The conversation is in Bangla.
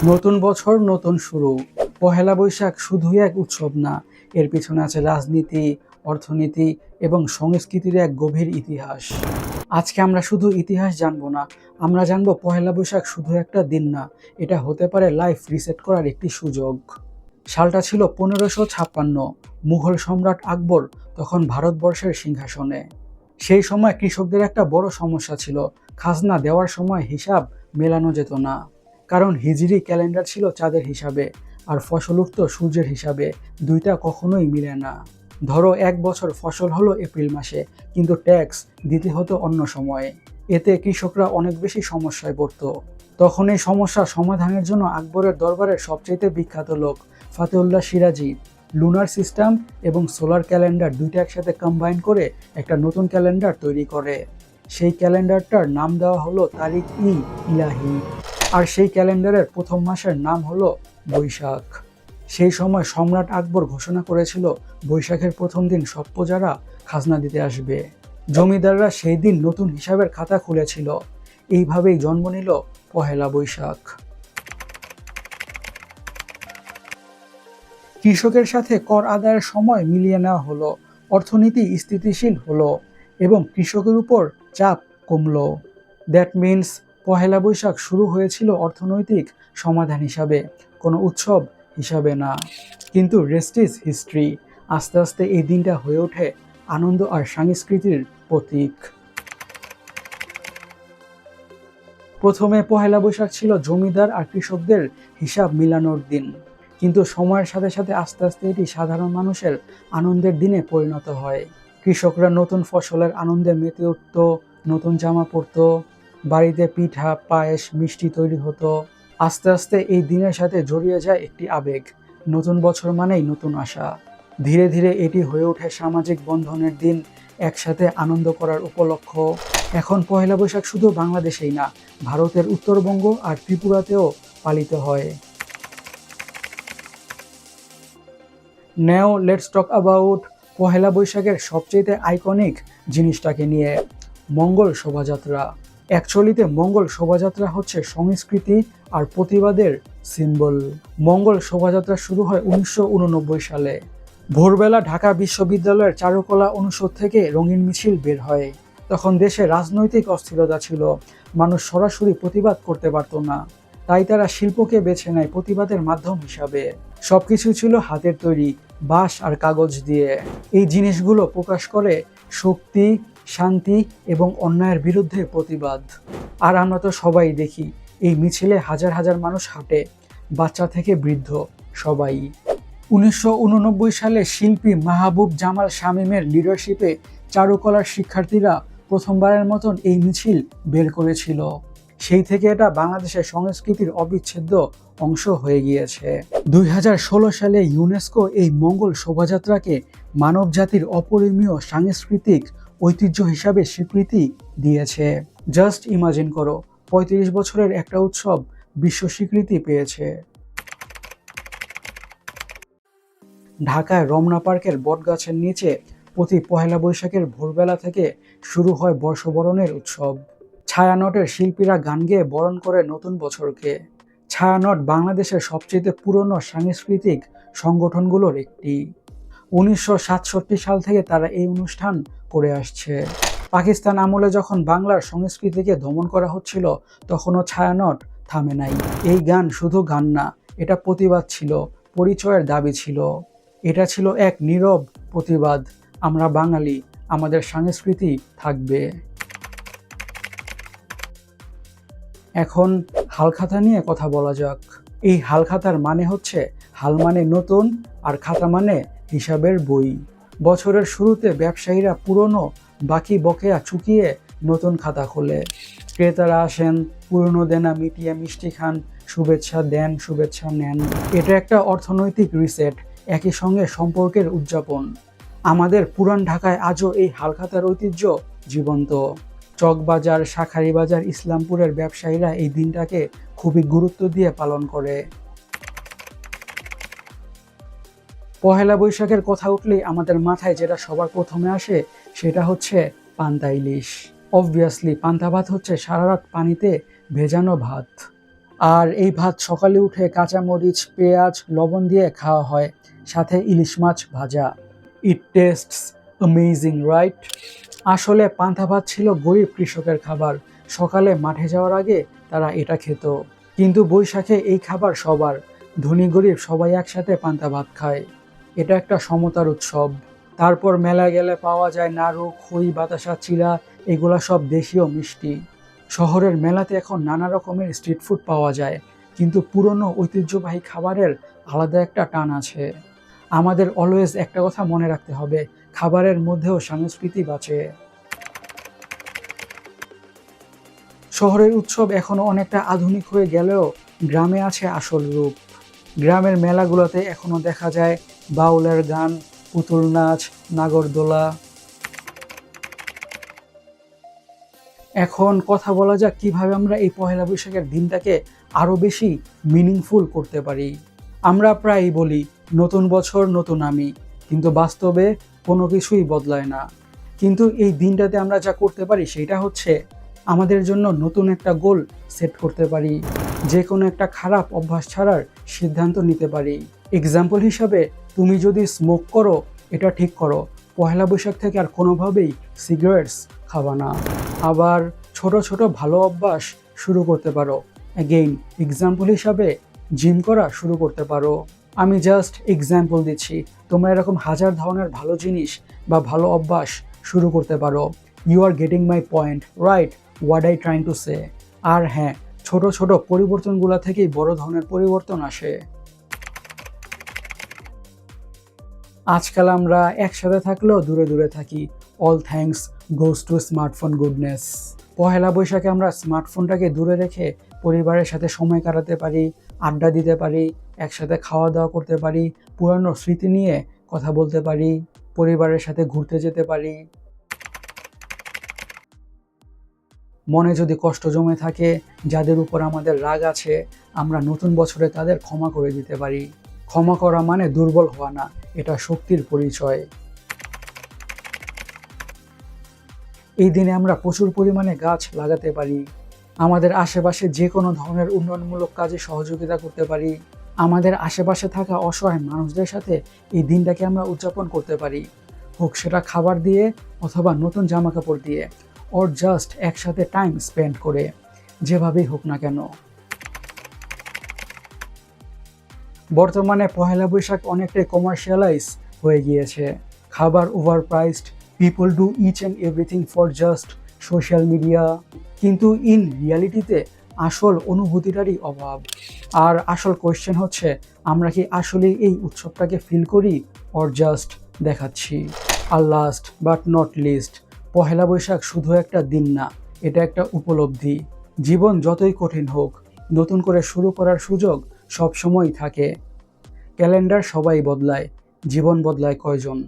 নতুন বছর নতুন শুরু। পহেলা বৈশাখ শুধুই এক উৎসব না, এর পিছনে আছে রাজনীতি, অর্থনীতি এবং সংস্কৃতির এক গভীর ইতিহাস। আজকে আমরা শুধু ইতিহাস জানবো না, আমরা জানবো পহেলা বৈশাখ শুধু একটা দিন না, এটা হতে পারে লাইফ রিসেট করার একটি সুযোগ। সালটা ছিল 1556। মুঘল সম্রাট আকবর তখন ভারতবর্ষের সিংহাসনে। সেই সময় কৃষকদের একটা বড় সমস্যা ছিল, খাজনা দেওয়ার সময় হিসাব মেলানো যেত না। কারণ হিজরি ক্যালেন্ডার ছিল চাঁদের হিসাবে, আর ফসল উঠত সূর্যের হিসাবে, দুইটা কখনোই মিলে না। ধরো এক বছর ফসল হলো এপ্রিল মাসে, কিন্তু ট্যাক্স দিতে হতো অন্য সময়ে। এতে কৃষকরা অনেক বেশি সমস্যায় পড়তো। তখন এই সমস্যা সমাধানের জন্য আকবরের দরবারের সবচেয়ে বিখ্যাত লোক ফাতেউল্লাহ সিরাজি লুনার সিস্টেম এবং সোলার ক্যালেন্ডার দুইটা একসাথে কম্বাইন করে একটা নতুন ক্যালেন্ডার তৈরি করে। সেই ক্যালেন্ডারটার নাম দেওয়া হলো তারিখ-ই-ইলাহি। আর সেই ক্যালেন্ডারের প্রথম মাসের নাম হলো বৈশাখ। সেই সময় সম্রাট আকবর ঘোষণা করেছিল বৈশাখের প্রথম দিন সব প্রজারা খাজনা দিতে আসবে। জমিদাররা সেই দিন নতুন হিসাবের খাতা খুলেছিল। এইভাবেই জন্ম নিল পহেলা বৈশাখ। কৃষকের সাথে কর আদায়ের সময় মিলিয়ে নেওয়া হলো, অর্থনীতি স্থিতিশীল হলো এবং কৃষকের উপর চাপ কমলো। দ্যাট মিনস পহেলা বৈশাখ শুরু হয়েছিল অর্থনৈতিক সমাধান হিসাবে, কোনো উৎসব হিসাবে না। কিন্তু রেস্ট ইজ হিস্ট্রি। আস্তে আস্তে এই দিনটা হয়ে ওঠে আনন্দ আর সংস্কৃতির প্রতীক। প্রথমে পহেলা বৈশাখ ছিল জমিদার আর কৃষকদের হিসাব মিলানোর দিন, কিন্তু সময়ের সাথে সাথে আস্তে আস্তে এটি সাধারণ মানুষের আনন্দের দিনে পরিণত হয়। কৃষকরা নতুন ফসলের আনন্দে মেতে উঠত, নতুন জামা পরত, বাড়িতে পিঠা পায়েস মিষ্টি তৈরি হতো। আস্তে আস্তে এই দিনের সাথে জড়িয়ে যায় একটি আবেগ, নতুন বছর মানেই নতুন আশা। ধীরে ধীরে এটি হয়ে ওঠে সামাজিক বন্ধনের দিন, একসাথে আনন্দ করার উপলক্ষ। এখন পহেলা বৈশাখ শুধু বাংলাদেশেই না, ভারতের উত্তরবঙ্গ আর ত্রিপুরাতেও পালিত হয়। নাও লেটস টক অ্যাবাউট পহেলা বৈশাখের সবচেয়ে আইকনিক জিনিসটাকে নিয়ে, মঙ্গল শোভাযাত্রা। অ্যাকচুয়ালিতে মঙ্গল শোভাযাত্রা হচ্ছে সংস্কৃতি আর প্রতিবাদের সিম্বল। মঙ্গল শোভাযাত্রা শুরু হয় 1989 সালে। ভোরবেলা ঢাকা বিশ্ববিদ্যালয়ের চারুকলা অনুষদ থেকে রঙিন মিছিল বের হয়। তখন দেশে রাজনৈতিক অস্থিরতা ছিল, মানুষ সরাসরি প্রতিবাদ করতে পারত না। তাই তারা শিল্পকে বেছে নেয় প্রতিবাদের মাধ্যম হিসাবে। সবকিছু ছিল হাতের তৈরি, বাঁশ আর কাগজ দিয়ে। এই জিনিসগুলো প্রকাশ করে শক্তি, শান্তি এবং অন্যায়ের বিরুদ্ধে প্রতিবাদ। আর আমরা তো সবাই দেখি এই মিছিলে হাজার হাজার মানুষ হাঁটে, বাচ্চা থেকে বৃদ্ধ সবাই। 1989 সালে শিল্পী মাহবুব জামাল শামীমের লিডারশিপে চারুকলার শিক্ষার্থীরা প্রথমবারের মতন এই মিছিল বের করেছিল। সেই থেকে এটা বাংলাদেশের সংস্কৃতির অবিচ্ছেদ্য অংশ হয়ে গিয়েছে। 2016 সালে ইউনেস্কো এই মঙ্গল শোভাযাত্রাকে মানবজাতির অপরিমেয় সাংস্কৃতিক ঐতিহ্য হিসাবে স্বীকৃতি দিয়েছে। জাস্ট ইমাজিন করো, 35 বছরের একটা উৎসব বিশ্ব স্বীকৃতি পেয়েছে। ঢাকায় রমনা পার্কের বটগাছের নিচে প্রতি পহেলা বৈশাখের ভোরবেলা থেকে শুরু হয় বর্ষবরণের উৎসব। ছায়ানটের শিল্পীরা গান গেয়ে বরণ করে নতুন বছরকে। ছায়ানট বাংলাদেশের সবচেয়ে পুরনো সাংস্কৃতিক সংগঠনগুলোর একটি। 1967 সাল থেকে তারা এই অনুষ্ঠান করে আসছে। পাকিস্তান আমলে যখন বাংলার সংস্কৃতিকে দমন করা হচ্ছিল, তখনও ছায়ানট থামে নাই। এই গান শুধু গান না, এটা প্রতিবাদ ছিল, পরিচয়ের দাবি ছিল। এটা ছিল এক নীরব প্রতিবাদ, আমরা বাঙালি, আমাদের সংস্কৃতি থাকবে। এখন হালখাতা নিয়ে কথা বলা যাক। এই হালখাতার মানে হচ্ছে, হাল মানে নতুন আর খাতা মানে হিসাবের বই। বছরের শুরুতে ব্যবসায়ীরা পুরনো বাকি বকেয়া চুকিয়ে নতুন খাতা খোলে। ক্রেতারা আসেন, পুরনো দেনা মিটিয়ে মিষ্টি খান, শুভেচ্ছা দেন, শুভেচ্ছা নেন। এটা একটা অর্থনৈতিক রিসেট, একই সঙ্গে সম্পর্কের উদযাপন। আমাদের পুরান ঢাকায় আজও এই হালখাতার ঐতিহ্য জীবন্ত। চকবাজার, শাঁখারী বাজার, ইসলামপুরের ব্যবসায়ীরা এই দিনটাকে খুবই গুরুত্ব দিয়ে পালন করে। পহেলা বৈশাখের কথা উঠলেই আমাদের মাথায় যেটা সবার প্রথমে আসে সেটা হচ্ছে পান্তা ইলিশ। অবভিয়াসলি পান্তা ভাত হচ্ছে সারা রাত পানিতে ভেজানো ভাত। আর এই ভাত সকালে উঠে কাঁচামরিচ, পেঁয়াজ, লবণ দিয়ে খাওয়া হয়, সাথে ইলিশ মাছ ভাজা। ইট টেস্টস অ্যামেজিং, রাইট? আসলে পান্তা ভাত ছিল গরিব কৃষকের খাবার। সকালে মাঠে যাওয়ার আগে তারা এটা খেত। কিন্তু বৈশাখে এই খাবার সবার, ধনী গরিব সবাই একসাথে পান্তা ভাত খায়। এটা একটা সমতার উৎসব। তারপর মেলা গেলে পাওয়া যায় নাড়ু, খই, বাতাসা, চিড়া, এগুলা সব দেশীয় মিষ্টি। শহরের মেলাতে এখন নানা রকমের স্ট্রিট ফুড পাওয়া যায়, কিন্তু পুরনো ঐতিহ্যবাহী খাবারের আলাদা একটা টান আছে। আমাদের অলওয়েজ একটা কথা মনে রাখতে হবে, খাবারের মধ্যেও সংস্কৃতি বাঁচে। শহরের উৎসব এখনো অনেকটা আধুনিক হয়ে গেলেও গ্রামে আছে আসল রূপ। গ্রামের মেলাগুলোতে এখনো দেখা যায় বাউলের গান, পুতুল নাচ, নাগরদোলা। এখন কথা বলা যাক কিভাবে আমরা এই পহেলা বৈশাখের দিনটাকে আরো বেশি মিনিংফুল করতে পারি। আমরা প্রায়ই বলি নতুন বছর নতুন আমি, কিন্তু বাস্তবে কোনো কিছুই বদলায় না। কিন্তু এই দিনটাতে আমরা যা করতে পারি সেটা হচ্ছে আমাদের জন্য নতুন একটা গোল সেট করতে পারি, যে কোনো একটা খারাপ অভ্যাস ছাড়ার সিদ্ধান্ত নিতে পারি। এক্সাম্পল হিসাবে, তুমি যদি স্মোক করো, এটা ঠিক করো, পহেলা বৈশাখ থেকে আর কোনোভাবেই সিগারেটস খাবা না। আবার ছোট ছোট ভালো অভ্যাস শুরু করতে পারো। অ্যাগেইন এক্সাম্পল হিসাবে জিম করা শুরু করতে পারো। আমি জাস্ট এক্সাম্পল দিচ্ছি, তোমরা এরকম হাজার ধরনের ভালো জিনিস বা ভালো অভ্যাস শুরু করতে পারো। You are getting my point, right? What I trying to say. আর হ্যাঁ, ছোট ছোট পরিবর্তনগুলো থেকেই বড় ধরনের পরিবর্তন আসে। আজকাল আমরা একসাথে থাকলেও দূরে দূরে থাকি। All thanks goes to smartphone goodness. Pohela বৈশাখে আমরা স্মার্টফোনটাকে দূরে রেখে পরিবারের সাথে সময় কাটাতে পারি, আড্ডা দিতে পারি, একসাথে খাওয়া দাওয়া করতে পারি, পুরানো স্মৃতি নিয়ে কথা বলতে পারি, পরিবারের সাথে ঘুরতে যেতে পারি। মনে যদি কষ্ট জমে থাকে, যাদের উপর আমাদের রাগ আছে, আমরা নতুন বছরে তাদের ক্ষমা করে দিতে পারি। ক্ষমা করা মানে দুর্বল হওয়া না, এটা শক্তির পরিচয়। এই দিনে আমরা প্রচুর পরিমাণে গাছ লাগাতে পারি। আমাদের আশেপাশে যে কোনো ধরনের উন্নয়নমূলক কাজে সহযোগিতা করতে পারি। আমাদের আশেপাশে থাকা অসহায় মানুষদের সাথে এই দিনটাকে আমরা উদযাপন করতে পারি, হোক সেটা খাবার দিয়ে অথবা নতুন জামা কাপড় দিয়ে, ওর জাস্ট একসাথে টাইম স্পেন্ড করে, যেভাবেই হোক না কেন। বর্তমানে পহেলা বৈশাখ অনেকটাই কমার্শিয়ালাইজ হয়ে গিয়েছে। খাবার overpriced, people do each and everything for just social media. কিন্তু ইন রিয়ালিটিতে আসল অনুভূতিটারই অভাব। আর আসল কোয়েশ্চেন হচ্ছে, আমরা কি আসলে এই উৎসবটাকে ফিল করি, অর জাস্ট দেখাচ্ছি? আর last but not list, Pohela Boishakh শুধু একটা দিন না, এটা একটা উপলব্ধি। জীবন যতই কঠিন হোক, নতুন করে শুরু করার সুযোগ সবসময়ই থাকে। ক্যালেন্ডার সবাই বদলায়, জীবন বদলায় কয়জন?